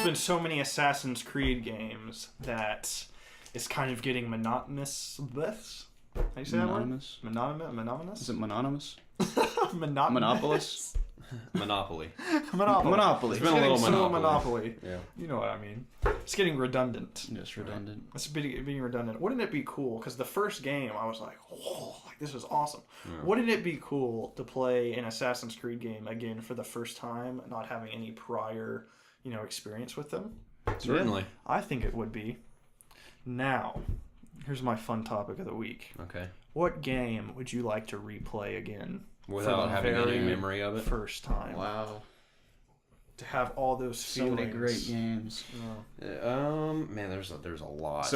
there's been so many Assassin's Creed games that it's kind of getting monotonous. How do you say that word? Monotonous? Is it mononymous? Monotonous? Monopoly. Monopoly. It's been a little Monopoly. Yeah. You know what I mean. It's getting redundant. Yes, redundant. It's being redundant. Wouldn't it be cool? Because the first game, I was like, whoa, like this is awesome. Yeah. Wouldn't it be cool to play an Assassin's Creed game again for the first time, not having any prior, experience with them? Certainly. I think it would be. Now, here's my fun topic of the week. Okay. What game would you like to replay again? Without having any very memory of it? First time. Wow. To have all those So feelings. many great games. Man, there's a lot.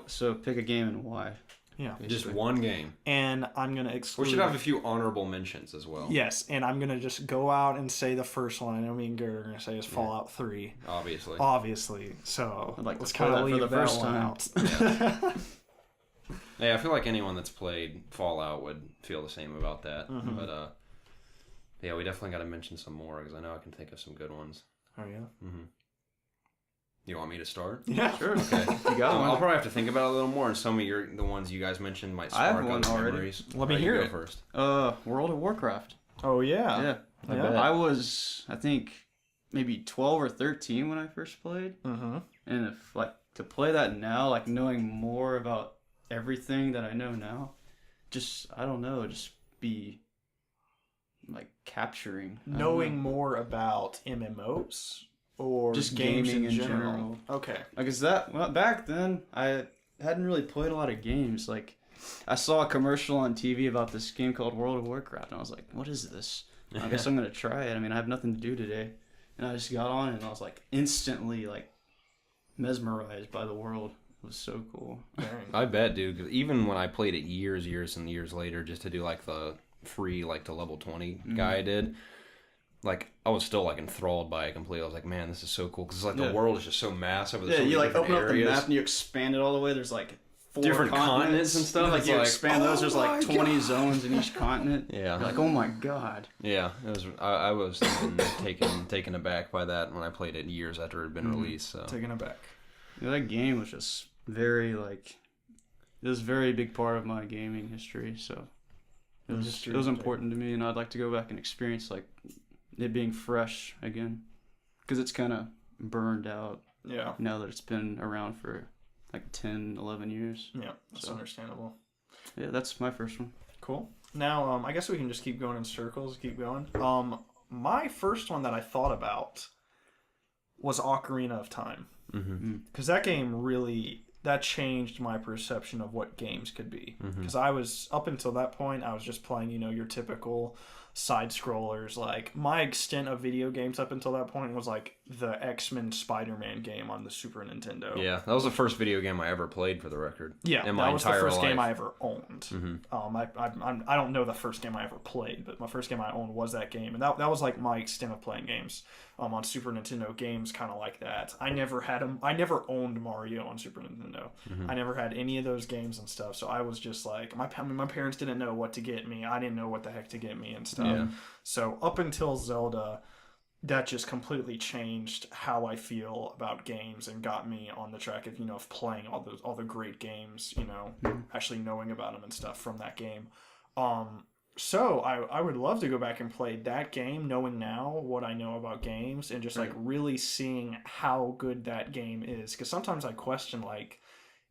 So pick a game and why. Yeah. Basically. Just one game. And I'm going to exclude... We should have a few honorable mentions as well. Yes, and I'm going to just go out and say the first one. I know me and Gary are going to say is Fallout 3. Obviously. So I'd like to let's play kind of that leave for the that first one time. out. Yeah, I feel like anyone that's played Fallout would feel the same about that. Mm-hmm. But, yeah, we definitely got to mention some more because I know I can think of some good ones. Oh, yeah? Mm-hmm. You want me to start? Yeah. Sure. Okay. You got one. I'll probably have to think about it a little more, and some of the ones you guys mentioned might I have spark one other already. memories. Let me Alright, you hear go it. first. World of Warcraft. Oh, yeah. Yeah. Yeah. I was, I think, maybe 12 or 13 when I first played. Mm-hmm. And if, to play that now, knowing more about everything that I know now, I don't know, just be, capturing. I don't Knowing know. more about MMOs or Just games gaming in in general. general. Okay. Back then, I hadn't really played a lot of games. I saw a commercial on TV about this game called World of Warcraft, and I was like, what is this? I guess I'm going to try it. I mean, I have nothing to do today. And I just got on, and I was, instantly, mesmerized by the world. It was so cool. I bet, dude. 'Cause even when I played it years and years later, just to do the free to level 20 guy I did, I was still enthralled by it completely. I was like, man, this is so cool because the world is just so massive. There's so many you different open up the areas. map and you expand it all the way. There's 4 Different continents and stuff. And, It's you expand those. There's my 20 zones in each continent. Yeah. You're oh my god. Yeah, it was. I was taken aback by that when I played it years after it had been released. So Taking it back. Yeah, that game was just very it was a very big part of my gaming history. So it was important to me, and I'd like to go back and experience it being fresh again, because it's kind of burned out Yeah. now that it's been around for 10, 11 years. Yeah. That's understandable. Yeah, that's my first one. Cool. Now, I guess we can just keep going in circles. Keep going. My first one that I thought about was Ocarina of Time. Because that game really changed my perception of what games could be. Because I was, up until that point, I was just playing, your typical side scrollers. My extent of video games up until that point was the X-Men Spider-Man game on the Super Nintendo. yeah, that was the first video game I ever played, for the record. Yeah, in my that was the entire first life. game I ever owned. I don't know the first game I ever played, but my first game I owned was that game, and that was my extent of playing games on Super Nintendo. Games kind of like that. I never had them. I never owned Mario on Super Nintendo. I never had any of those games and stuff. So I was just my parents didn't know what to get me. I didn't know what the heck to get me and stuff. Yeah. So up until Zelda, that just completely changed how I feel about games and got me on the track of of playing all the great games, actually knowing about them and stuff from that game. So I would love to go back and play that game, knowing now what I know about games, and just really seeing how good that game is. Because sometimes I question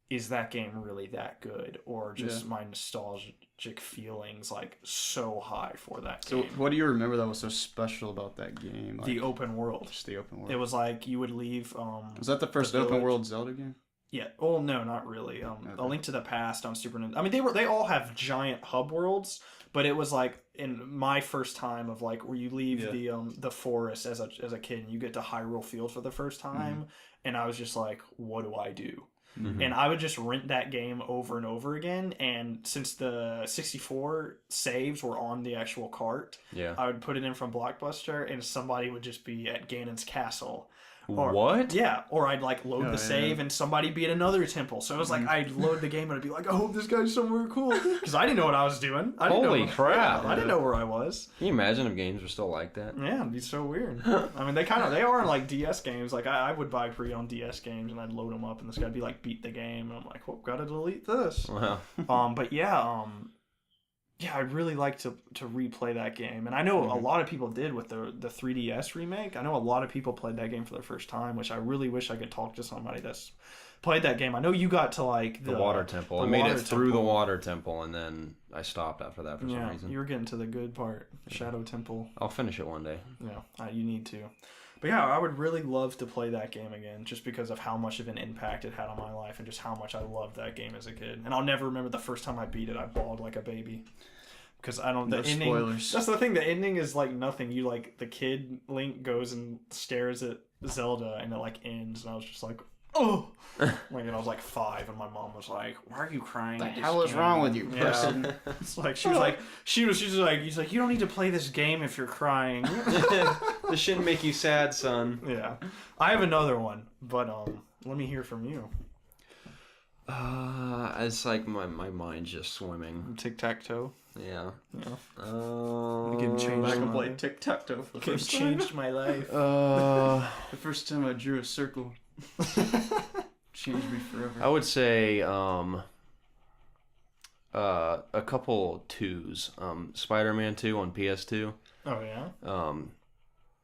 is that game really that good, or just my nostalgic feelings so high for that game? So what do you remember that was so special about that game? The open world. Just the open world. It was you would leave. Was that the first the open village. world Zelda game? Yeah. Oh no, not really. A Link to the Past on Super Nintendo. I mean, they all have giant hub worlds, but it was in my first time of where you leave the forest as a kid and you get to Hyrule Field for the first time, and I was just what do I do? And I would just rent that game over and over again. And since the 64 saves were on the actual cart, Yeah. I would put it in from Blockbuster, and somebody would just be at Ganon's castle What? Yeah, or I'd like load Oh, the yeah. save and somebody be at another temple. So it was like I'd load the game and I'd be like, I hope this guy's somewhere cool, because I didn't know what I was doing. I didn't Holy know, crap. Yeah, I didn't know where I was. Can you imagine if games were still like that? Yeah, it'd be so weird. I mean, they are in like DS games. Like I would buy pre-owned DS games and I'd load them up, and this guy'd be like, beat the game, and I'm like, well, gotta delete this. Wow. But yeah, I'd really like to replay that game. And I know a lot of people did with the 3DS remake. I know a lot of people played that game for the first time, which I really wish I could talk to somebody that's played that game. I know you got to like The water temple. I made it through the water temple, and then I stopped after that for some reason. You were getting to the good part, Shadow Temple. I'll finish it one day. Yeah, you need to. But yeah, I would really love to play that game again, just because of how much of an impact it had on my life and just how much I loved that game as a kid. And I'll never remember the first time I beat it. I bawled like a baby. Because I don't. The ending. Spoilers. That's the thing. The ending is like nothing. You like the kid Link goes and stares at Zelda, and it like ends, and I was just like, oh. Like, and I was like 5, and my mom was like, "Why are you crying?" What at the this hell is game?" wrong with you, Yeah. person? It's like she's like, he's like, you don't need to play this game if you're crying. This shouldn't make you sad, son. Yeah, I have another one, but let me hear from you. It's like my mind's just swimming. Tic-tac-toe. Yeah. The game changed I my can play life. tic-tac-toe for the Game first time. changed my life. The first time I drew a circle changed me forever. I would say a couple twos. Spider-Man 2 on PS2. Oh yeah.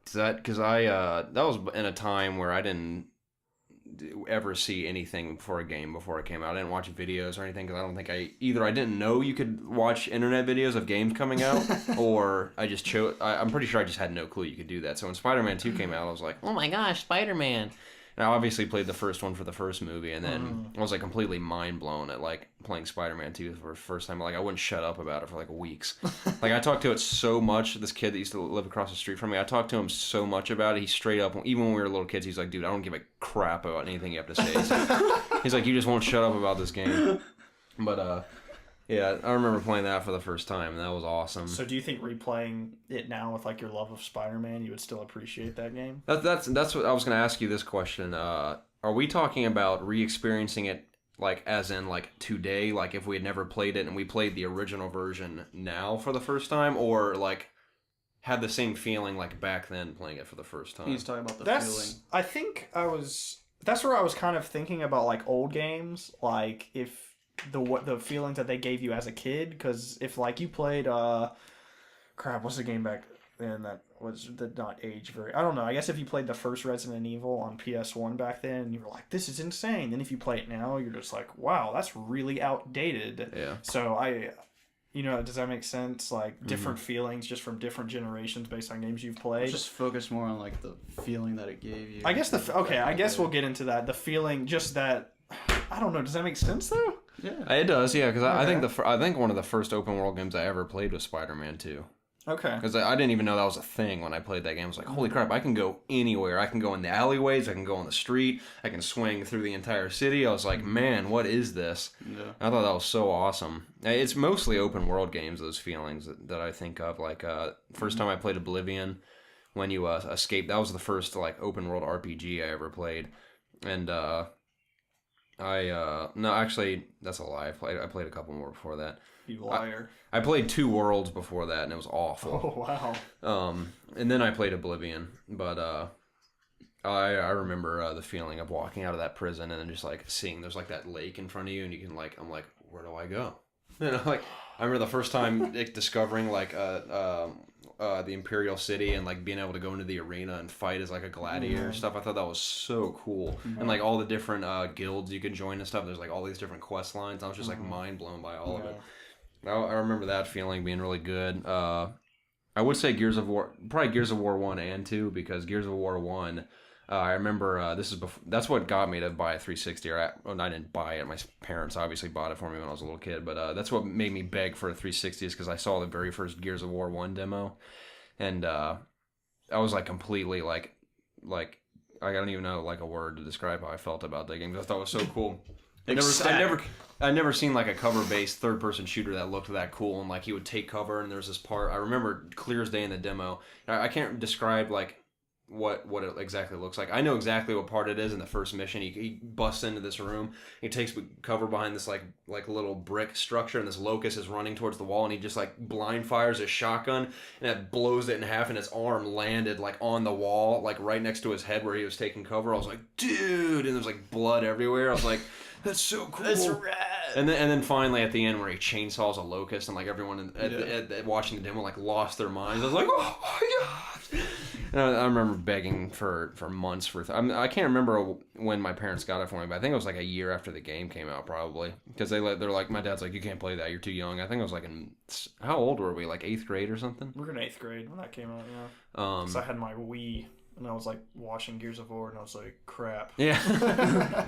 Because that was in a time where I didn't ever see anything for a game before it came out. I didn't watch videos or anything because I don't think I didn't know you could watch internet videos of games coming out, or I just chose. I'm pretty sure I just had no clue you could do that. So when Spider-Man 2 came out, I was like, oh my gosh, Spider-Man. And I obviously played the first one for the first movie, and then I was like completely mind blown at like playing Spider-Man 2 for the first time. Like I wouldn't shut up about it for like weeks. Like I talked to it so much. This kid that used to live across the street from me, I talked to him so much about it. He straight up, even when we were little kids, he's like, "Dude, I don't give a crap about anything you have to say." He's like, "You just won't shut up about this game." But yeah, I remember playing that for the first time, and that was awesome. So do you think replaying it now with like your love of Spider-Man, you would still appreciate that game? That's what I was going to ask you this question. Are we talking about re-experiencing it like as in like today, like if we had never played it and we played the original version now for the first time, or like had the same feeling like back then playing it for the first time? He's talking about the That's feeling. I think that's where I was kind of thinking about like old games, like if the feelings that they gave you as a kid, because if like you played what's the game back then that did not age very, I don't know, I guess if you played the first Resident Evil on PS1 back then and you were like, this is insane, then if you play it now you're just like, wow, that's really outdated. Yeah. So does that make sense? Like different feelings just from different generations based on games you've played. Just focus more on like the feeling that it gave you. I guess I guess we'll get into that. The feeling, just that, I don't know. Does that make sense though? Yeah. It does, yeah. Because I think Okay. I think one of the first open world games I ever played was Spider-Man 2. Okay. Because I didn't even know that was a thing when I played that game. I was like, holy crap, I can go anywhere. I can go in the alleyways. I can go on the street. I can swing through the entire city. I was like, man, what is this? Yeah. I thought that was so awesome. It's mostly open world games, those feelings that I think of. Like, first time I played Oblivion, when you escape, that was the first like open world RPG I ever played. And no, actually, that's a lie. I played a couple more before that. You liar. I played 2 Worlds before that, and it was awful. Oh wow. And then I played Oblivion, but I remember the feeling of walking out of that prison and then just like seeing there's like that lake in front of you, and you can like, I'm like, where do I go? And I remember the first time like, discovering like the Imperial City and like being able to go into the arena and fight as like a gladiator and stuff. I thought that was so cool, and like all the different guilds you can join and stuff. There's like all these different quest lines. I was just like mind blown by all of it. I remember that feeling being really good. I would say probably Gears of War 1 and 2, because Gears of War 1, I remember that's what got me to buy a 360. I didn't buy it. My parents obviously bought it for me when I was a little kid, but that's what made me beg for a 360, is because I saw the very first Gears of War 1 demo, and I was like completely like I don't even know like a word to describe how I felt about that game. I thought it was so cool. I'd never seen like a cover-based third-person shooter that looked that cool, and like he would take cover, and there's this part I remember clear as day in the demo. I can't describe like what it exactly looks like. I know exactly what part it is in the first mission. He busts into this room. He takes cover behind this like little brick structure, and this locust is running towards the wall, and he just like blind fires his shotgun, and it blows it in half, and his arm landed like on the wall, like right next to his head where he was taking cover. I was like, dude, and there's like blood everywhere. I was like, that's so cool. That's rad. And then finally at the end where he chainsaws a locust, and like everyone watching the demo like lost their minds. I was like, oh my god! And I remember begging for months for. I can't remember when my parents got it for me, but I think it was like a year after the game came out, probably, because they're like, my dad's like, you can't play that, you're too young. I think I was like how old were we? Like 8th grade or something? We were in 8th grade when that came out. Yeah. So I had my Wii. And I was like watching Gears of War, and I was like, "Crap." Yeah,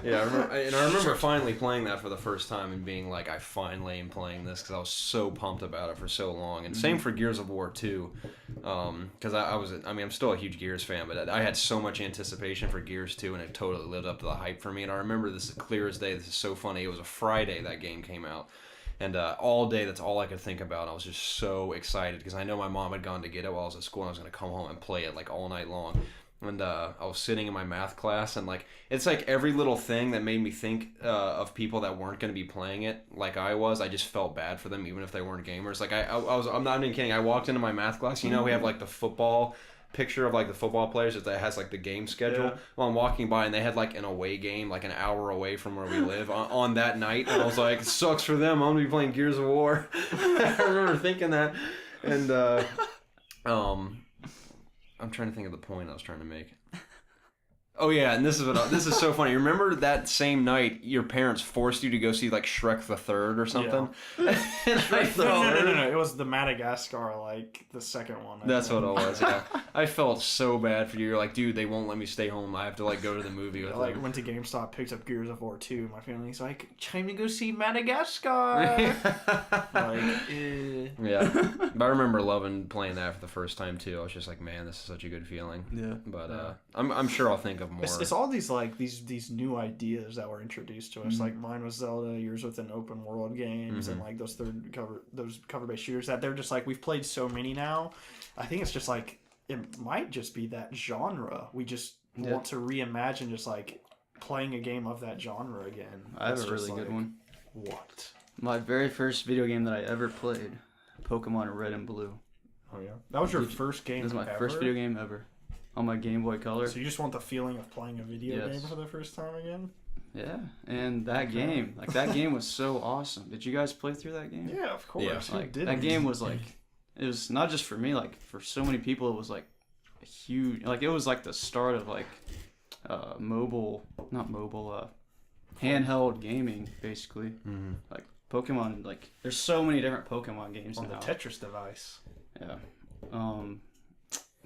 yeah. I remember finally playing that for the first time and being like, "I finally am playing this," because I was so pumped about it for so long. And same for Gears of War 2, because I'm still a huge Gears fan, but I had so much anticipation for Gears 2, and it totally lived up to the hype for me. And I remember this is clear as day. This is so funny. It was a Friday that game came out. And all day, that's all I could think about. I was just so excited because I know my mom had gone to get it while I was at school, and I was going to come home and play it like all night long. And I was sitting in my math class, and like it's like every little thing that made me think of people that weren't going to be playing it like I was. I just felt bad for them, even if they weren't gamers. Like I'm not even kidding. I walked into my math class. You know, we have like the football picture of like the football players that has like the game schedule. Yeah. Well, I'm walking by and they had like an away game like an hour away from where we live on that night, and I was like, it sucks for them. I'm gonna be playing Gears of War. I remember thinking that, and I'm trying to think of the point I was trying to make. Oh yeah, and this is so funny. Remember that same night your parents forced you to go see like Shrek the Third or something? Yeah. And No. It was the Madagascar, like the second one. That's what it was. Yeah, I felt so bad for you. You're like, dude, they won't let me stay home. I have to like go to the movie with them. Like went to GameStop, picked up Gears of War 2. My family's like, time to go see Madagascar. Yeah, but I remember loving playing that for the first time too. I was just like, man, this is such a good feeling. Yeah, but I'm sure I'll think of more. It's all these like these new ideas that were introduced to us. Like mine was Zelda, yours with an open world games, and like those cover based shooters that they're just like, we've played so many now. I think it's just like it might just be that genre. We just want to reimagine just like playing a game of that genre again. I have a really good one. What? My very first video game that I ever played, Pokemon Red and Blue. Oh yeah, that was your first game. This is my first video game ever. On my Game Boy Color. So you just want the feeling of playing a video game for the first time again? Yeah, and that game was so awesome. Did you guys play through that game? Yeah, of course. Yeah. Like, that game was like, it was not just for me, like for so many people it was like a huge, like it was like the start of like handheld gaming basically. Mm-hmm. Like Pokemon, like there's so many different Pokemon games on now. the Tetris device. Yeah.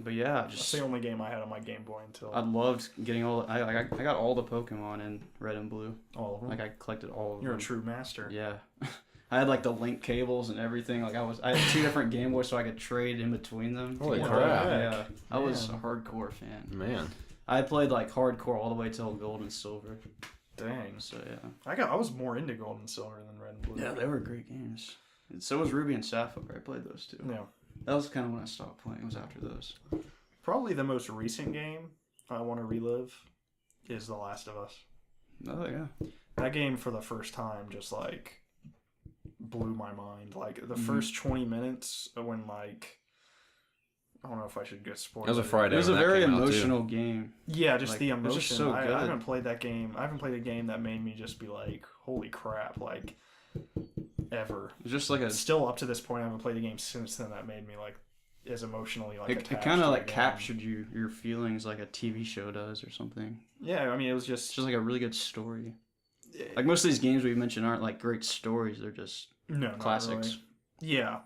But yeah, that's the only game I had on my Game Boy until I loved getting I got all the Pokemon in Red and Blue. All of them. Like I collected all of them. You're a true master. Yeah. I had like the link cables and everything. Like I had 2 different Game Boys so I could trade in between them. Holy crap. Yeah. I was a hardcore fan. Man. I played like hardcore all the way till Gold and Silver. Dang. So yeah. I was more into Gold and Silver than Red and Blue. Yeah, they were great games. And so was Ruby and Sapphire. I played those too. Yeah. That was kind of when I stopped playing. It was after those. Probably the most recent game I want to relive is The Last of Us. Oh yeah. That game for the first time just like blew my mind. Like the first 20 minutes when like I don't know if I should get spoiled. It was a Friday. It was a very emotional game. Yeah, just like, the emotion. Just so good. I haven't played that game. I haven't played a game that made me just be like, holy crap, like ever. It was just like still up to this point I haven't played a game since then that made me like as emotionally like it kind of like captured your feelings like a TV show does or something. Yeah, I mean it was just like a really good story. Like most of these games we mentioned aren't like great stories; they're just classics. Really. Yeah.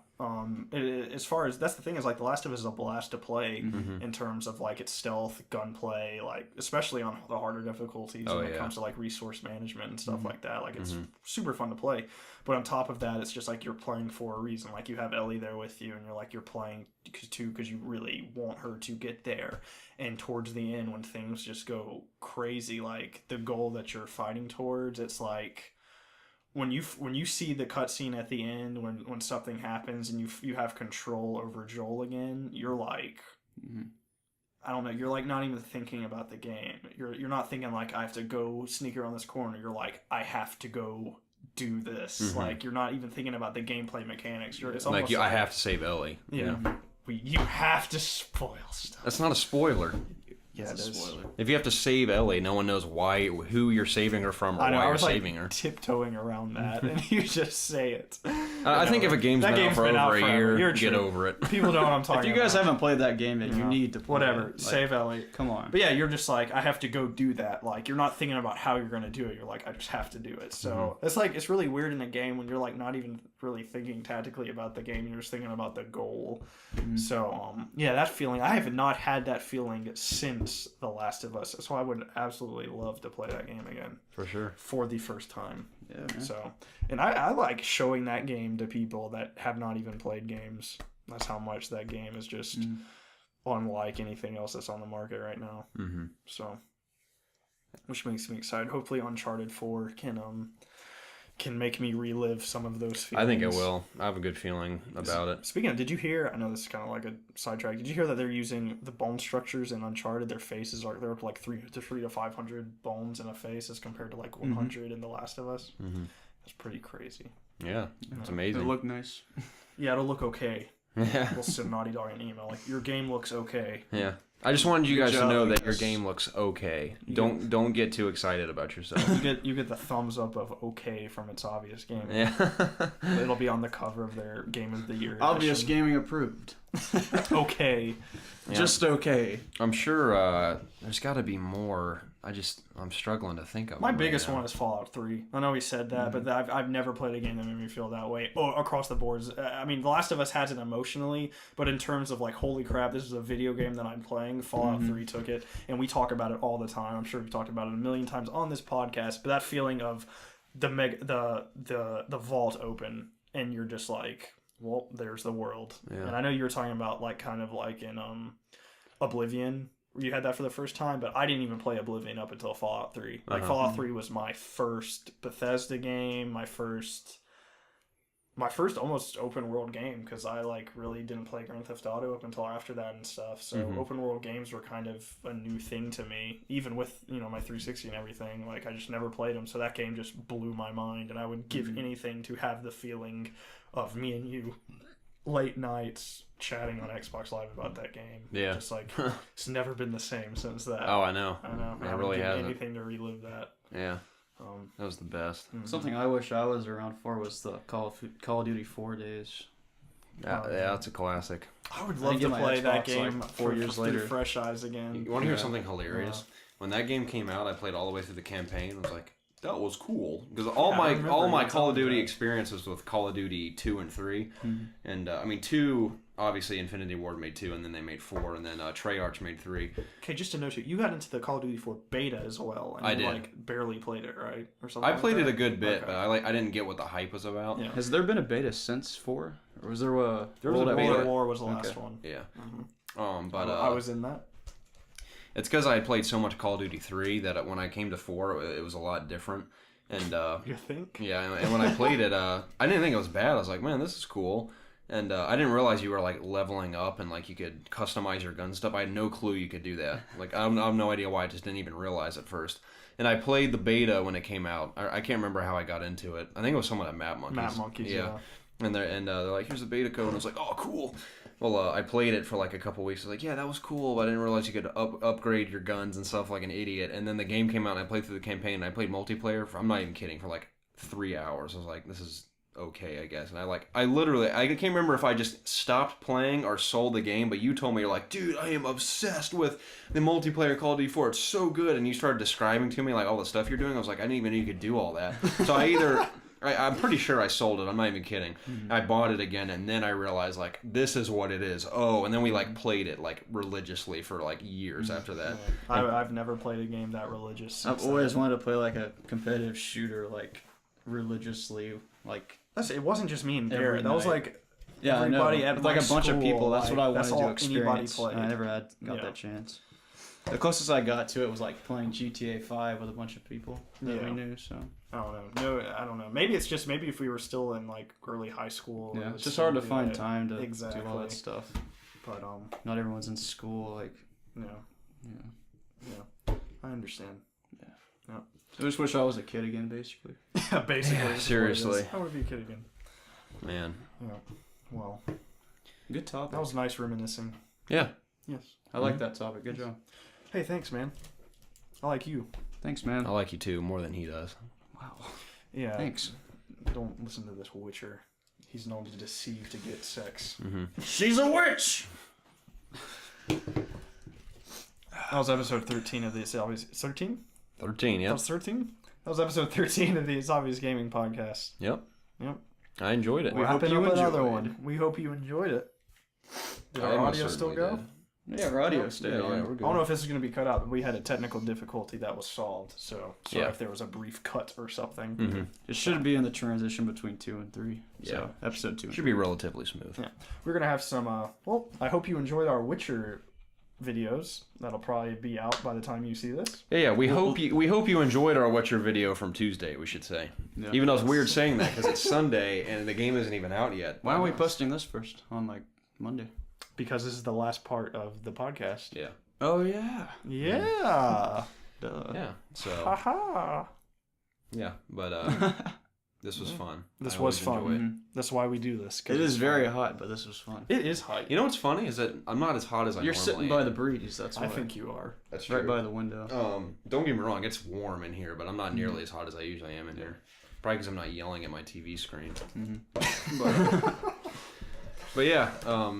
As far as that's the thing is like The Last of Us is a blast to play in terms of like its stealth, gunplay, like especially on the harder difficulties when it comes to like resource management and stuff like that. Like it's super fun to play. But on top of that, it's just like you're playing for a reason. Like you have Ellie there with you, and you're playing because you really want her to get there. And towards the end, when things just go crazy, like the goal that you're fighting towards, it's like. When you see the cutscene at the end, when something happens and you have control over Joel again, you're like, I don't know, you're like not even thinking about the game. You're not thinking like I have to go sneak around this corner. You're like I have to go do this. Like you're not even thinking about the gameplay mechanics. It's almost Like I have to save Ellie. Yeah. You have to spoil stuff. That's not a spoiler. Yeah, it is. Spoiler. If you have to save Ellie, no one knows who you're saving her from or I know, why I you're was saving like her. tiptoeing around that, and you just say it. I think if a game's been out for over a year, get over it. People know what I'm talking about. If you guys haven't played that game, then you need to play whatever. it. Like, Save Ellie. Come on. But yeah, you're just like, I have to go do that. Like, you're not thinking about how you're going to do it. You're like, I just have to do it. So it's like, it's really weird in a game when you're like not even really thinking tactically about the game. You're just thinking about the goal. So, yeah, that feeling, I have not had that feeling since The Last of Us. So I would absolutely love to play that game again. For sure. For the first time. Yeah, man. So, and I like showing that game to people that have not even played games. That's how much that game is just unlike anything else that's on the market right now. Mm-hmm. So, which makes me excited. Hopefully, Uncharted 4 can make me relive some of those feelings. I think it will. I have a good feeling about it. Speaking of, did you hear? I know this is kind of like a sidetrack. Did you hear that they're using the bone structures in Uncharted? Their faces are they're up to like 300 to 500 bones in a face as compared to like 100 in The Last of Us. Mm-hmm. That's pretty crazy. Yeah, it's They amazing. look nice. Yeah, it'll look okay. Yeah. We'll send Naughty Dog an email like your game looks okay. Yeah. I just wanted you Good guys to job, know that your guys. game looks okay. Don't get too excited about yourself. You get the thumbs up of okay from its obvious game. Yeah. It'll be on the cover of their Game of the Year. Obvious edition. gaming approved. Okay. Yeah. Just okay. I'm sure there's got to be more. I'm struggling to think of My them right biggest now. one is Fallout 3. I know we said that, but I've never played a game that made me feel that way. Oh, across the boards. I mean, The Last of Us has it emotionally, but in terms of like, holy crap, this is a video game that I'm playing. Fallout 3 took it, and we talk about it all the time. I'm sure we've talked about it a million times on this podcast. But that feeling of the vault open, and you're just like, well, there's the world. Yeah. And I know you were talking about like kind of like in Oblivion. You had that for the first time, but I didn't even play Oblivion up until Fallout 3. Like Fallout 3 was my first Bethesda game, my first almost open world game, because I like really didn't play Grand Theft Auto up until after that and stuff. So open world games were kind of a new thing to me, even with my 360 and everything. Like I just never played them, so that game just blew my mind, and I would give anything to have the feeling of me and you late nights chatting on Xbox Live about that game. Yeah. Just like it's never been the same since that. Oh, I know. I know. It I would really give hasn't. anything to relive that. Yeah. That was the best. Something I wish I was around for was the Call of Duty 4 days. Yeah, that's a classic. I would I love to get my play that Xbox, game like, 4 years later. through fresh eyes again. You want to hear something hilarious? When that game came out, I played all the way through the campaign. I was like, that was cool, because all Yeah, I remember my you Call of telling me Duty that. experiences with Call of Duty 2 and 3, and I mean 2. Obviously, Infinity Ward made 2, and then they made 4, and then Treyarch made 3. Okay, just to note you got into the Call of Duty 4 beta as well. And I you, did. like barely played it, right? Or something. I like played that? it a good bit, Okay. but I didn't get what the hype was about. Yeah. Has there been a beta since 4? Or was there a There was a World at beta. World War? at War was the last Okay. one. Yeah. Mhm. But I was in that. it's because I had played so much Call of Duty 3 that when I came to 4, it was a lot different. And You think? yeah, and when I played it, I didn't think it was bad. I was like, man, this is cool. And I didn't realize you were like leveling up and like you could customize your gun stuff. I had no clue you could do that. Like I have no idea why. I just didn't even realize at first. And I played the beta when it came out. I can't remember how I got into it. I think it was someone at Map Monkeys. Map Monkeys, yeah. And they're like, here's the beta code. And I was like, oh, cool. Well, I played it for like a couple weeks. I was like, yeah, that was cool. But I didn't realize you could upgrade your guns and stuff like an idiot. And then the game came out and I played through the campaign. And I played multiplayer I'm not even kidding, for like 3 hours. I was like, this is okay, I guess. And I literally can't remember if I just stopped playing or sold the game, but you told me, you're like, dude, I am obsessed with the multiplayer Call of Duty 4. It's so good. And you started describing to me like all the stuff you're doing. I was like, I didn't even know you could do all that. So I'm pretty sure I sold it. I'm not even kidding. I bought it again, and then I realized like this is what it is. Oh, and then we like played it like religiously for like years after that. I've never played a game that religious. since I've always then. wanted to play like a competitive shooter, like religiously, like It wasn't just me and Every Garrett. That was night. like yeah, I know. everybody at With, like my a bunch of school, people. That's what I that's wanted to all anybody experience. played. And I never got Yeah. that chance. The closest I got to it was like playing GTA 5 with a bunch of people that Yeah. we knew. So I don't know. No, I don't know. Maybe it's just if we were still in like early high school. it yeah, would it's just still hard to be find like- time to do all Exactly. that stuff. But Not everyone's in school. Like Yeah. Yeah. Yeah. I understand. I just wish I was a kid again, basically. Yeah, basically. Yeah, that's what it seriously. is. I would be a kid again. Man. Yeah. Well, Good topic. that was nice reminiscing. Yeah. Yes. I like that topic. Good job. Hey, thanks, man. I like you. Thanks, man. I like you too more than he does. Wow. Yeah. Thanks. Don't listen to this Witcher. He's known to deceive to get sex. Mm-hmm. She's a witch. That was episode 13 of the It's Obvious. 13? 13. That Yep. was 13? That was episode 13 of the It's Obvious Gaming podcast. Yep. Yep. I enjoyed it. We hope Wrapping you up another enjoyed. one. We hope you enjoyed it. Did I our most audio still certainly go? did. Yeah, our audio Yep. stayed Yeah, on. yeah, we're I good. don't know if this is going to be cut out. We had a technical difficulty that was solved. So sorry Yeah. if there was a brief cut or something. Mm-hmm. It should be in the transition between 2 and 3. Yeah. So, episode 2. Should be relatively smooth. Yeah. We're going to have some, well, I hope you enjoyed our Witcher videos. That'll probably be out by the time you see this. Yeah, yeah. We hope you enjoyed our Witcher video from Tuesday. We should say, Yeah. even though it's weird saying that because it's Sunday and the game isn't even out yet. Why aren't we posting this first on like Monday? Because this is the last part of the podcast. Yeah. Oh yeah. Yeah. Duh. Yeah. So Haha. yeah, but this was fun. This I was always fun. enjoy it. Mhm. That's why we do this. 'Cause It is it's very fun. hot, but this was fun. It is hot. You know what's funny is that I'm not as hot as I You're normally sitting by am. the breeze. That's why. I think you are. That's right true. by the window. Don't get me wrong, it's warm in here, but I'm not nearly as hot as I usually am in here. Probably because I'm not yelling at my TV screen. But yeah,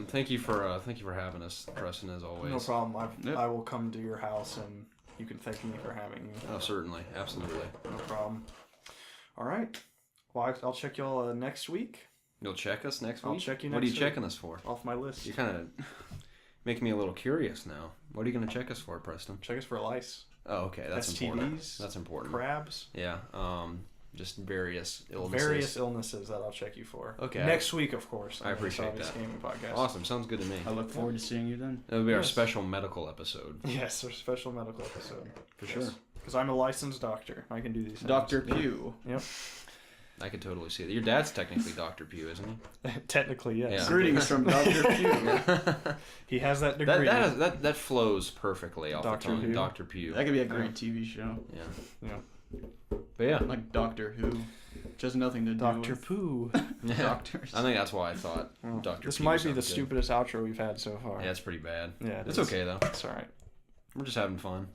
thank you for having us, Preston, as always. No problem. Yep. I will come to your house and you can thank me for having me. Oh, certainly, absolutely. No problem. All right. Well, I'll check y'all next week. You'll check us next week. I'll check you What are you next week. checking us for? Off my list. You're kind of making me a little curious now. What are you going to check us for, Preston? Check us for lice, Oh, okay, that's important. STDs, That's important. crabs, Yeah. Just various illnesses. various illnesses that I'll check you for. Okay. Next week, of course. I on the appreciate Obvious that. Gaming podcast. Awesome. Sounds good to me. I look forward to seeing you then. That would be our Yes. special medical episode. Yes, our special medical episode. For sure. Because I'm a licensed doctor. I can do these things. Dr. Pugh. Yep. I could totally see that. Your dad's technically Dr. Pugh, isn't he? Technically, yes. Yeah. Greetings from Dr. Pugh. He has that degree. that flows perfectly off Dr. the tongue. Pugh. Dr. Pugh. That could be a great TV show. Yeah. Yeah. But yeah. Like Doctor Who. Which has nothing to do Dr. with Poo. Yeah. doctors. I think that's why I thought Dr. This Pugh might be the sounds good. stupidest outro we've had so far. Yeah, it's pretty bad. Yeah, it It's is. okay though. It's all right. We're just having fun.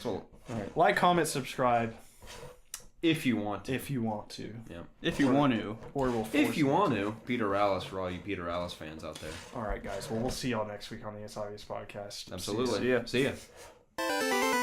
So All right. Like, comment, subscribe if you want to. if you want to, If you want to. or we'll. Force If you want to, Peter Alice for all you Peter Alice fans out there. All right, guys. Well, we'll see y'all next week on the It's Obvious podcast. See ya. Absolutely. See ya. See ya.